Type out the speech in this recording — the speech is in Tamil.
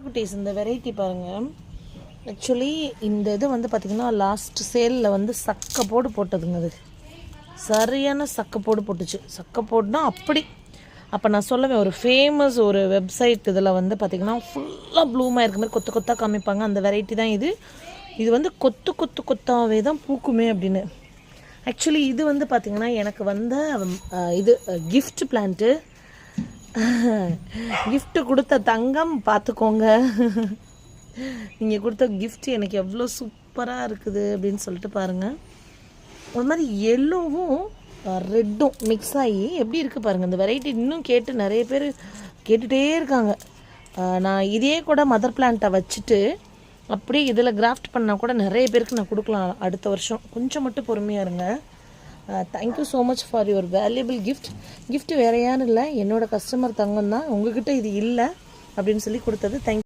குட்டீஸ் இந்த வெரைட்டி பாருங்கள். ஆக்சுவலி இந்த இது வந்து பார்த்திங்கன்னா லாஸ்ட் சேலில் வந்து சக்கப்போடு போட்டதுங்க. அது சரியான சக்கப்போடு போட்டுச்சு. சக்கப்போடுனா அப்படி. அப்போ நான் சொல்லுவேன், ஒரு ஃபேமஸ் ஒரு வெப்சைட் இதில் வந்து பார்த்திங்கன்னா ஃபுல்லாக ப்ளூமாக இருக்க மாதிரி கொத்து கொத்தாக காமிப்பாங்க. அந்த வெரைட்டி தான் இது. இது வந்து கொத்து கொத்து கொத்தாவே தான் பூக்குமே அப்படின்னு. ஆக்சுவலி இது வந்து பார்த்திங்கன்னா எனக்கு வந்த இது கிஃப்ட் பிளான்ட்டு. கிஃப்ட்டு கொடுத்த தங்கம் பார்த்துக்கோங்க. நீங்கள் கொடுத்த கிஃப்ட் எனக்கு எவ்வளோ சூப்பராக இருக்குது அப்படின்னு சொல்லிட்டு பாருங்கள். ஒரு மாதிரி எல்லோவும் ரெட்டும் மிக்ஸ் ஆகி எப்படி இருக்குது பாருங்கள். இந்த வெரைட்டி இன்னும் கேட்டு நிறைய பேர் கேட்டுகிட்டே இருக்காங்க. நான் இதே கூட மதர் பிளான்ட்டை வச்சுட்டு அப்படியே இதில் கிராஃப்ட் பண்ணால் கூட நிறைய பேருக்கு நான் கொடுக்கலாம் அடுத்த வருஷம். கொஞ்சம் மட்டும் பொறுமையாக இருங்க. Thank you so much for your valuable gift வேறு யாரும் இல்லை, என்னோடய கஸ்டமர் தங்கம் தான். உங்ககிட்ட இது இல்லை அப்படின்னு சொல்லி கொடுத்தது. தேங்க்யூ.